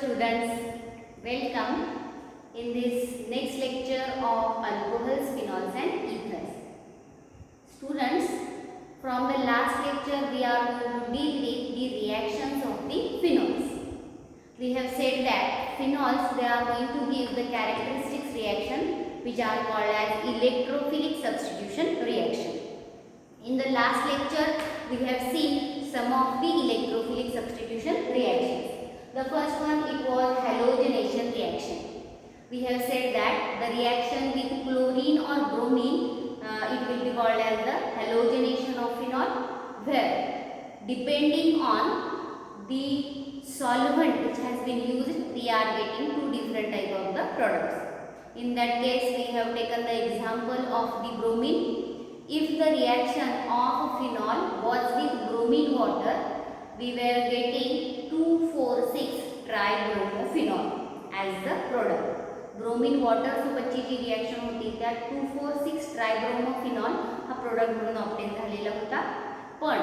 students, welcome in this next lecture of alcohols, phenols and ethers. Students, from the last lecture we are going to deal with the reactions of the phenols. We have said that phenols, they are going to give the characteristics reaction which are called as electrophilic substitution reaction. In the last lecture we have seen some of the electrophilic substitution reactions. The first one, it was halogenation reaction. We have said that the reaction with chlorine or bromine, it will be called as the halogenation of phenol, where depending on the solvent which has been used, we are getting two different type of the products. In that case, we have taken the example of the bromine. If the reaction of phenol was with bromine water, we were getting 2,4,6 tribromophenol as the product. Bromine water सोबतची जी reaction होती त्यात 2,4,6 ट्रायब्रोमोफिनॉल हा product म्हणून obtain झालेला होता. पण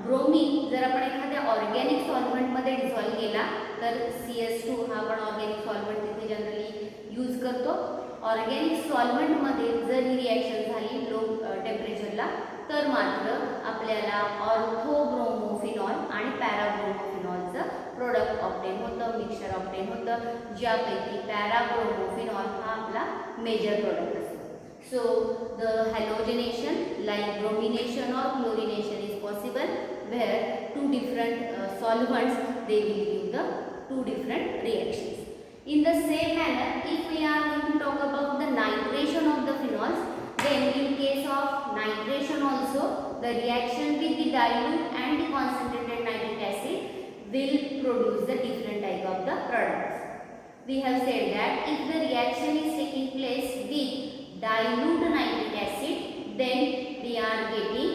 bromine जर आपण एखाद्या ऑर्गॅनिक सॉल्व्हेंट मध्ये डिसॉल्व केला तर CS2 हा आपण ऑर्गॅनिक सॉल्व्हेंट तिथे जनरली यूज करतो. ऑर्गॅनिक सॉल्व्हेंट मध्ये जर ही रिएक्शन झाली लो टेम्परेचरला तर मात्र आपल्याला ऑर्थोब्रोमोफिनॉल आणि पॅराब्रोमोफिनॉलचं प्रोडक्ट ऑब्टेन होतं, मिक्सचर ऑब्टेन होतं, ज्यापैकी पॅराब्रोमोफिनॉल हा आपला मेजर प्रोडक्ट असतो. So the halogenation like bromination or chlorination is possible where two different solvents they will give the two different reactions. In the same manner, if we are going to talk about the nitration of the phenols, then in case of nitration also the reaction with the dilute and the concentrated nitric acid will produce the different type of the products. We have said that if the reaction is taking place with dilute nitric acid, then we are getting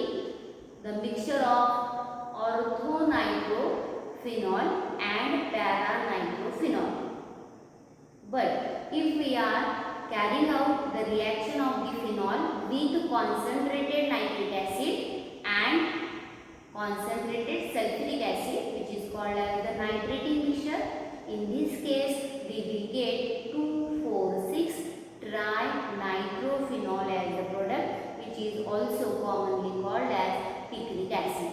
the mixture of orthonitrophenol and paranitrophenol. But if we are carrying out the reaction of the phenol with concentrated nitric acid and concentrated sulfuric acid, which is called as the nitrating mixture, in this case we will get 2,4,6 trinitrophenol as the product, which is also commonly called as picric acid.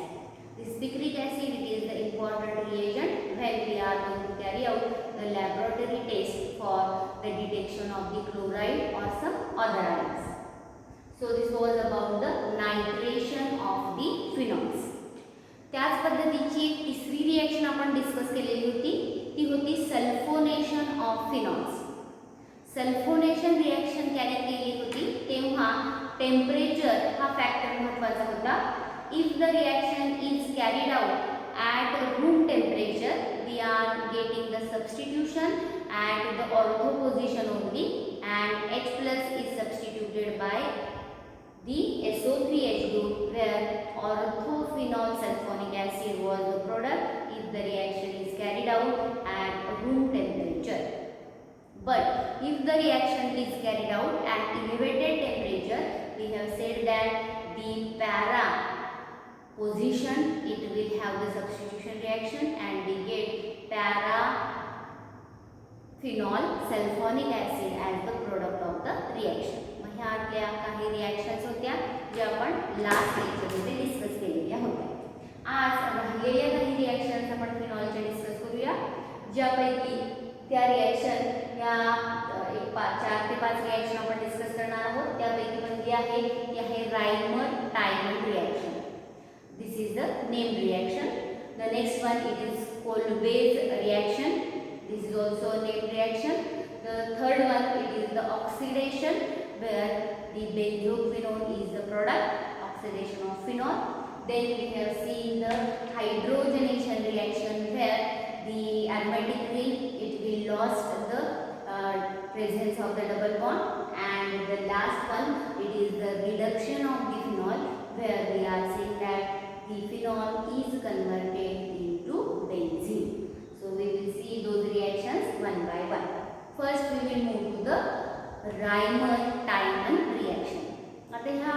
This picric acid, it is the important reagent when we are going to carry out the laboratory test for the detection of the chloride or some other ions. So this was about the nitration of the phenols. त्याच पद्धतीची एक तिसरी reaction आपण discuss केलेली होती, ती होती sulphonation of phenols. Sulphonation reaction त्याने केली होती तेव्हा टेम्परेचर हा फॅक्टर महत्त्वाचा होता. If the reaction is carried out at room temperature, we are getting the substitution at the ortho position only, and H plus is substituted by the SO3H group, where orthophenol sulfonic acid was the product if the reaction is carried out at room temperature. But if the reaction is carried out at elevated temperature, we have said that the para position, it will have the substitution reaction and we get para phenol sulfonic acid as the product of the reaction. ह्या आपल्या काही reactions होत्या ज्या आपण last लेक्चरमध्ये discuss केलेल्या होत्या. आज राहिलेल्या काही रिएक्शन्स आपण फिनॉलच्या डिस्कस करूया, ज्यापैकी त्या रिएक्शन या 4 ते 5 रिएक्शन आपण डिस्कस करणार आहोत. त्यापैकी पहिली आहे ती आहे रायमर-टायमन reaction. This is the named reaction. The next one, it is Kolbe's reaction. This is also a named reaction. The third one, it is the oxidation, where the benzoquinone is the product, oxidation of phenol. Then we have seen the hydrogenation reaction, where the aromatic ring, it will lost the presence of the double bond. And the last one, it is the reduction of the phenol, where we are saying that the phenol is converted into benzene. So we will see those reactions one by one. First we will move to the Reimer Tiemann reaction. आता ह्या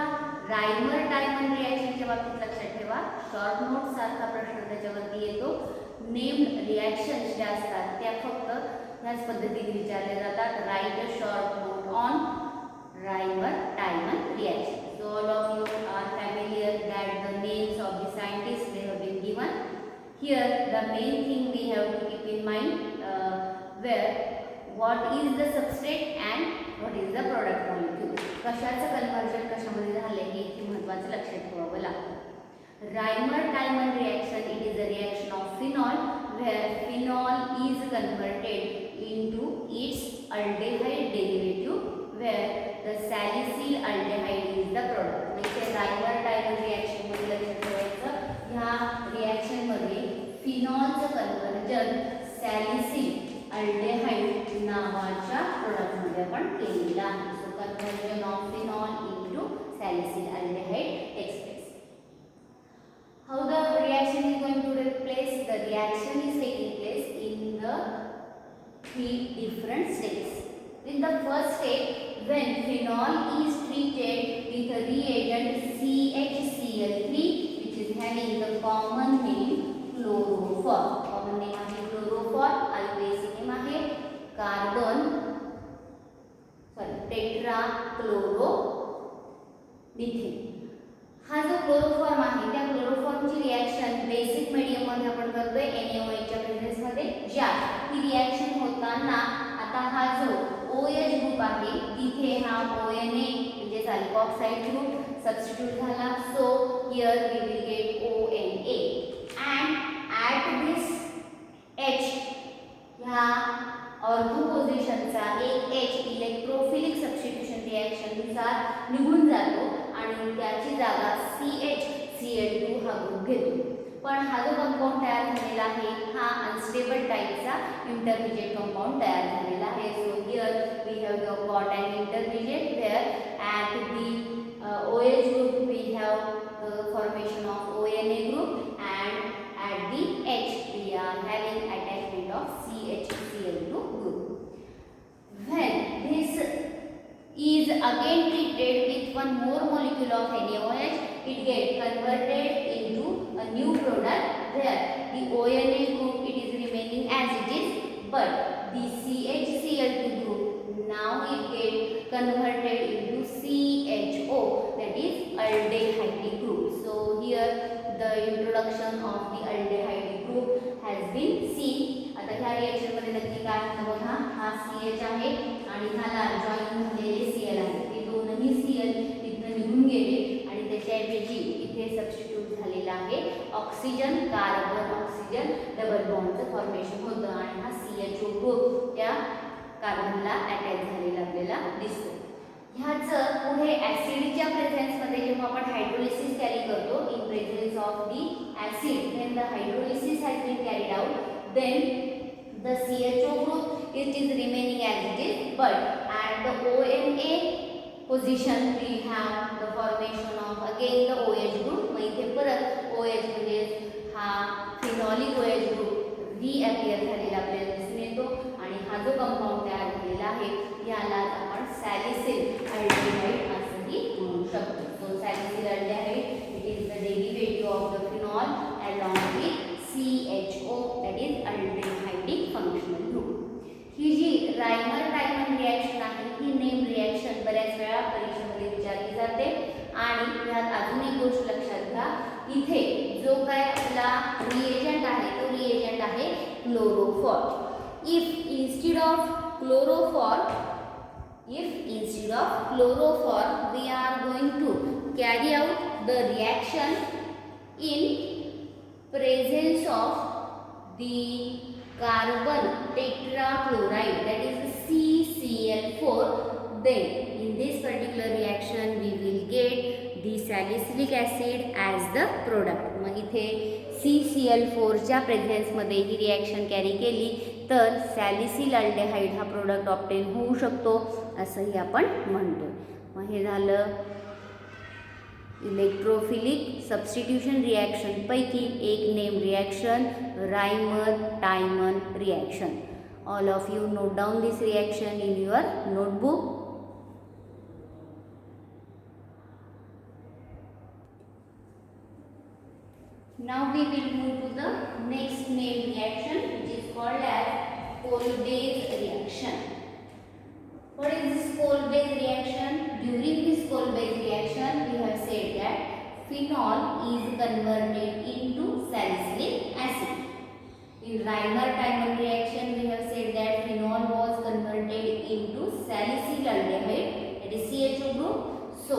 रायमर-टायमन रिएक्शनच्या बाबतीत लक्षात ठेवा, short note सारखा प्रश्न त्याच्यावरती येतो named reactions ज्या असतात त्या फक्त ह्याच पद्धतीने विचारल्या जातात. Right a short note on Reimer-Tiemann reaction. So all of you are familiar that the names of the scientists they have been given. Here the main thing we have to keep in mind where what is the substrate and what is the product molecule. कशाचं conversion कशामध्ये झाले हे इथे महत्त्वाचं लक्षात ठेवावं लागतं. Reimer-Tiemann reaction, it is a reaction of phenol where phenol is converted into its aldehyde derivative where the salicyl aldehyde is the product. म्हणजे Reimer-Tiemann reaction मध्ये लक्षात ठेवायचं ह्या रिॲक्शन मध्ये फिनॉलचं कन्वर्जन सॅलिसिल अल्डेहाइड नावाच्या प्रोडक्ट मध्ये आपण केलेलं आहे. So conversion of phenol into salicyl aldehyde takes place. How the reaction is going to take place? The reaction is taking place in the 3 different states. In the first state, when phenol is treated with a reagent CHCl3, which is having the common name chloroform. Common name आहे chloroform. IUPAC name आहे carbon tetrachloromethane. हा जो chloroform आहे त्या क्लोरोफॉर्मची reaction basic medium मध्ये आपण करतोय NaOH च्या प्रेझेन्स मध्ये. ज्या ही रिॲक्शन होताना आता हा जो OH ग्रुप आहे तिथे हा ONA म्हणजे अल्कोऑक्साइड ग्रुप सबस्टिट्यूट झाला. So here we will get ONA and at this H ह्या ऑर्थो पोझिशनचा एक H इलेक्ट्रोफिलिक सबस्टिट्यूशन रिॲक्शन नुसार निघून जातो आणि त्याची जागा CHCl2 हा ग्रुप घेतो. पण हा जो कंपाऊंड तयार झालेला आहे हा अनस्टेबल टाइपचा इंटरमिजिएट कंपाऊंड तयार झालेला आहे. So here we have got an intermediate where at the OH group we have the formation of ONA group and at the H we are having attachment of CHCl2 group. When this is again treated with one more molecule of NaOH, it gets converted into a new product where the ONA group it is remaining as it is, but the CHCl2 group now it gets converted into CHO, that is aldehyde group. So here the introduction of the aldehyde group has been seen. आता ह्या reaction मध्ये नक्की काय होतं बघा. हा CH आहे आणि ह्याला जॉइन झालेले Cl आहे. हे दोनही Cl इथून निघून गेले आणि त्याच्याऐवजी इथे सबस्टिट्यूट झालेला आहे ऑक्सिजन कार्बन ऑक्सिजन डबल बॉन्डचं फॉर्मेशन होतं आणि हा CHO ग्रुप त्या कार्बनला अटॅच झालेला आपल्याला दिसतो. ह्याचं पुढे ऍसिडच्या प्रेझेन्स मध्ये जेव्हा आपण हायड्रोलिसिस कॅरी करतो in presence of the acid then the hydrolysis has been carried out, then the CHO group it is remaining as it is, but at the ONA position we have the formation of again the OH group. मग इथे परत OH म्हणजे हा phenolic OH group रिअपियर झालेला आपल्याला दिसून येतो आणि हा जो कंपाऊंड तयार झालेला आहे याला आपण सॅलिसिल अल्डेहाइड असंही म्हणू शकतो. So salicyl aldehyde it is the derivative of the phenol along with CHO, that is aldehydic functional group. ही जी Reimer-Tiemann रिॲक्शन आहे ही नेम रिॲक्शन बऱ्याच वेळा परीक्षेमध्ये विचारली जाते आणि यात अजून एक गोष्ट लक्षात घ्या. इथे जो काय आपला रिएजंट आहे तो रिएजंट आहे chloroform. If instead of chloroform we are going to carry out the reaction in presence of the carbon tetrachloride, that is CCl4, then in this particular reaction we will get the salicylic acid as the product. मग इथे CCl4 च्या presence मध्ये ही reaction carry केली तर सॅलिसिल aldehyde हा product obtain होऊ शकतो असंही आपण म्हणतो. मग हे झालं इलेक्ट्रोफिलिक सबस्टिट्यूशन रिॲक्शन पैकी एक name reaction Reimer-Tiemann reaction. All of you note down this reaction in your notebook. Now we will move to the next main reaction, which is called as Kolbe's reaction. What is this Kolbe's reaction? During this Kolbe's reaction, we have said that phenol is converted into salicylic acid. In Reimer-Tiemann reaction, we have said that phenol was converted into salicylaldehyde, that is CHO group. So,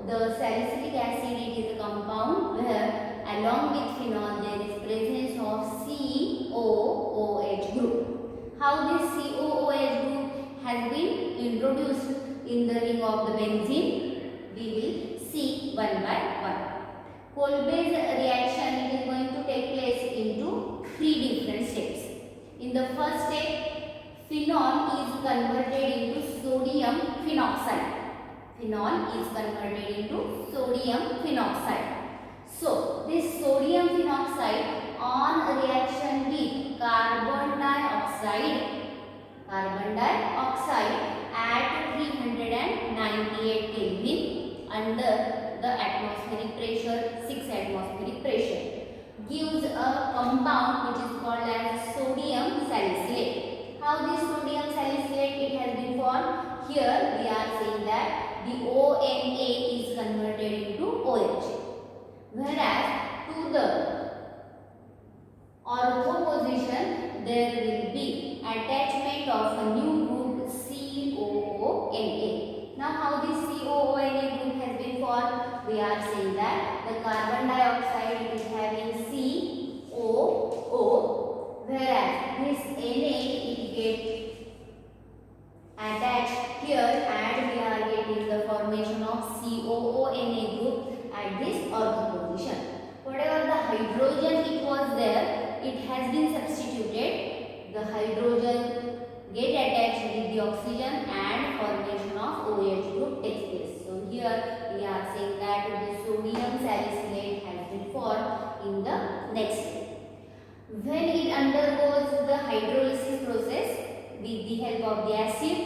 the salicylic acid, it is a compound where along with phenol there is presence of COOH group. How this COOH group has been introduced in the ring of the benzene, we will see one by one. Kolbe's reaction, it is going to take place into three different steps. In the first step, phenol is converted into sodium phenoxide. Phenol is converted into sodium phenoxide. So, this sodium phenoxide on reaction with carbon dioxide at 398 Kelvin under the atmospheric pressure, 6 atmospheric pressure, gives a compound which is called as sodium salicylate. How this sodium salicylate it has been formed? Here we are saying that the ONA is converted into OH. Whereas to the ortho position there will be attachment of a new group COONA. Now how this COONA group has been formed? We are saying that the carbon dioxide is having COO, whereas this Na it gets attached here and we are getting the formation of COONA group at this ortho position. Whatever the hydrogen it was there, it has been substituted. The hydrogen get attached with the oxygen and formation of OH group takes place. So here we are saying that the sodium salicylate has been formed in the next step. When it undergoes the hydrolysis process with the help of the acid,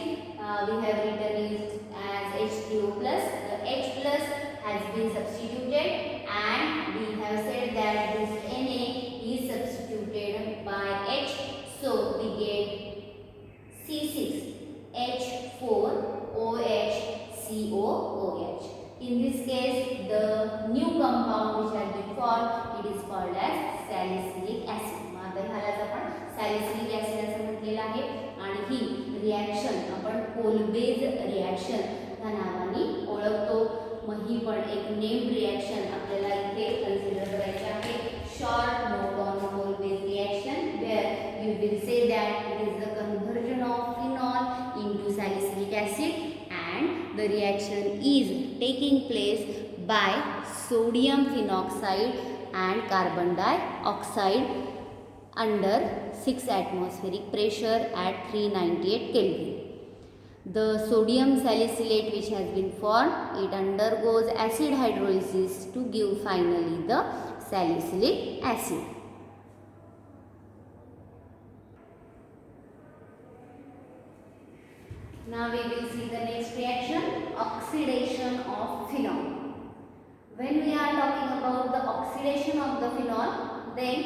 we have written it as H3O+. The H plus has been substituted and we have said that this Na is substituted by H. So we get C6H4OH In this case, the new compound which has been formed, it is called as salicylic acid. आता ह्यालाच आपण salicylic acid असं म्हटलेलं आहे आणि ही reaction आपण कोल्बेज reaction ह्या नावाने ओळखतो. मग ही पण एक नेम्ड रिॲक्शन आपल्याला इथे कन्सिडर करायची आहे. Short note on Kolbe's reaction where you will say that it is the conversion of phenol into salicylic acid and the reaction is taking place by sodium phenoxide and carbon dioxide under 6 atmospheric pressure at 398 Kelvin. The sodium salicylate which has been formed, it undergoes acid hydrolysis to give finally the salicylic acid. Now we will see the next reaction, oxidation of phenol. When we are talking about the oxidation of the phenol, then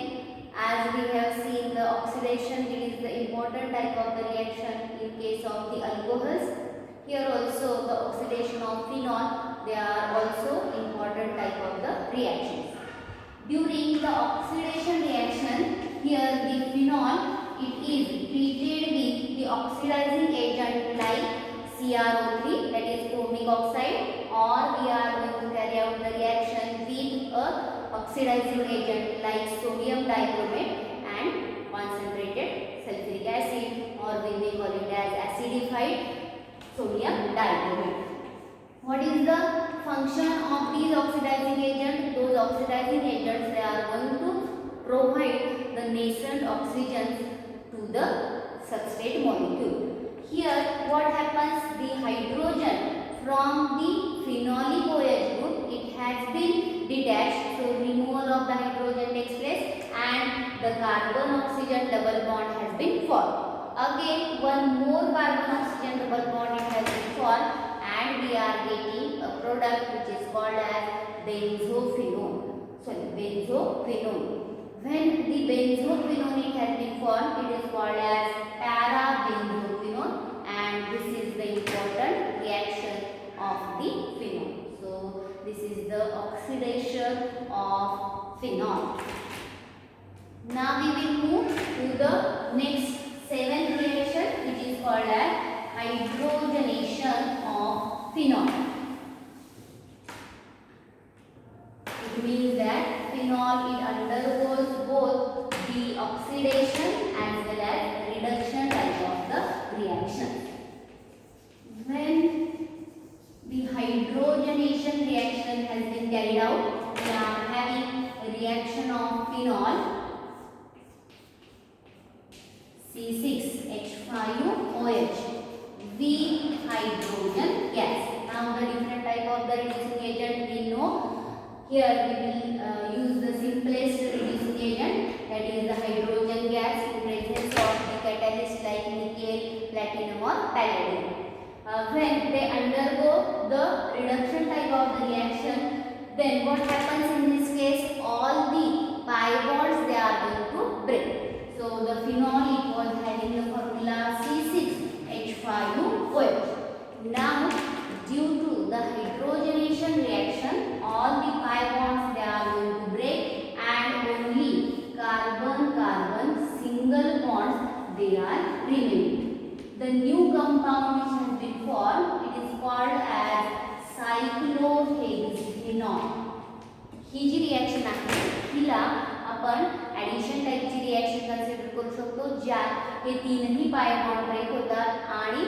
as we have seen the oxidation, it is the important type of the reaction in case of the alcohols. Here also the oxidation of phenol, they are also important type of the reactions. During the oxidation reaction, here the phenol, it is treated with the oxidizing agent like CrO3, that is chromic oxide, or we are going to carry out the reaction with a oxidizing agent like sodium dichromate and concentrated sulfuric acid, or we may call it as acidified sodium dichromate. What is the function of these oxidizing agents? Those oxidizing agents, they are going to provide the nascent oxygens to the substrate molecule. Here what happens, the hydrogen from the phenolic OH group, it has been detached, so removal of the hydrogen takes place and the carbon oxygen double bond has been formed. Again one more carbon oxygen double bond it has been formed and we are getting a product which is called as benzophenone. benzophenone. When the benzophenone it has been formed, it is called as para-benzophenone, and this is the important reaction of the phenol. So this is the oxidation of phenol. Now we will move to the next 7th reaction, which is called as hydrogenation of phenol. It means that phenol it undergoes both the oxidation as well as reduction type of the reaction. When the hydrogenation reaction has been carried out, we are having a reaction of phenol C6H5OH with hydrogen gas. Now the different type of the reducing agent we know. Here we will use the simplest reducing agent, that is the hydrogen gas in presence of the catalyst like nickel, platinum or palladium. When they undergo the reduction type of the reaction, then what happens in this case? All the pi bonds they are going to break. So the phenol it was having the formula C6H5OH. Now due to the hydrogenation reaction, all the pi bonds they are going to break and only carbon-carbon single bonds they are remaining. The new compound which has been formed, it is called as cyclohexanol. ही जी reaction आहे हिला आपण addition टाइपची reaction consider करू शकतो, ज्यात हे तीनही pi bond break होतात आणि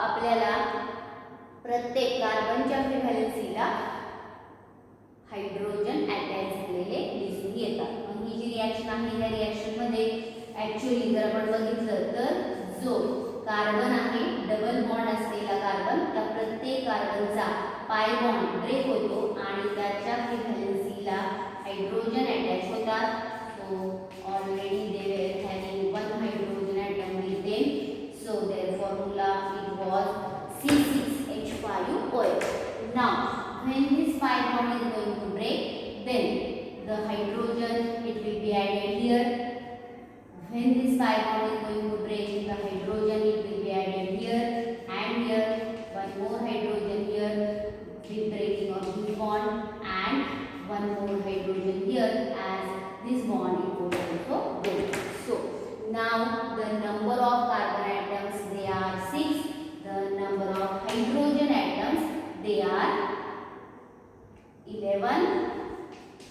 आपल्याला प्रत्येक कार्बनच्या फ्री व्हॅलेन्सीला हायड्रोजन अटॅच झालेले दिसून येतात. मग ही जी रिएक्शन आहे या रिएक्शन मध्ये ॲक्च्युअली जर आपण बघितलं तर जो कार्बन आहे डबल बॉन्ड असलेला कार्बन, त्या प्रत्येक कार्बनचा पाय बॉन्ड ब्रेक होतो आणि त्याच्या फ्री व्हॅलेन्सीला हायड्रोजन अटॅच होतात. So already they were having one hydrogen atom with them, so their formula it was C6H5OH. Now when this pi bond is going to break, then the hydrogen it will be added here. When this pi bond is going to break, the hydrogen it will be added here and here. One more hydrogen here with breaking of this bond, and one more hydrogen here as this bond it will also break. So now the number of carbon atoms they are 6. The number of hydrogen atoms they are 11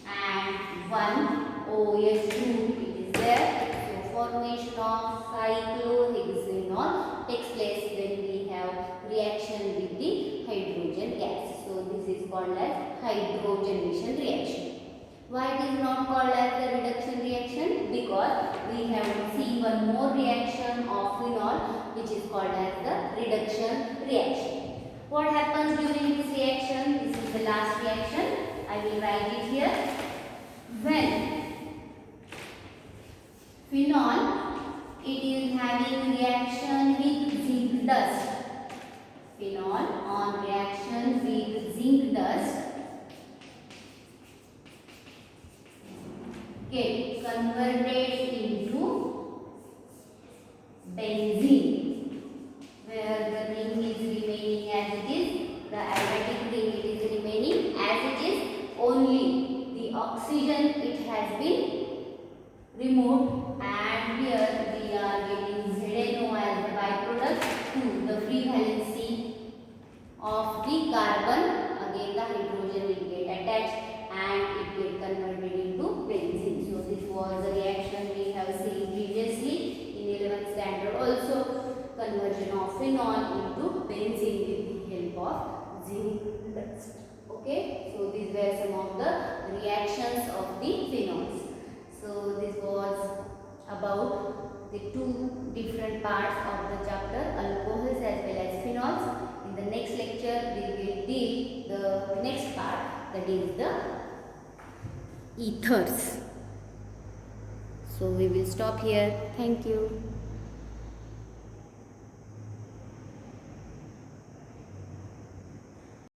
and 1 OH group it is there. So formation of cyclohexanol takes place when we have reaction with the hydrogen gas. So this is called as hydrogenation reaction. Why it is not called as the reduction reaction? Because we have seen one more reaction of phenol which is called as the reduction reaction. What happens during this reaction? This is the last reaction. I will write it here. When phenol it is having reaction with zinc dust. Phenol on reaction with zinc dust get converted into benzene, where the ring is remaining as it is, the aromatic ring it is remaining as it is, only the oxygen it has been removed, and here we are getting ZNO as the byproduct to the free valency of the carbon. Again the hydrogen will get attached and it get converted into benzene. So this was the reaction we have seen previously in 11th standard also, conversion of phenol into benzene with the help of zinc dust. Okay, so these were some of the reactions of the phenols. So this was about the two different parts of the chapter, alcohols as well as phenols. In the next lecture we will deal the next part, that is the ethers. So we will stop here. Thank you.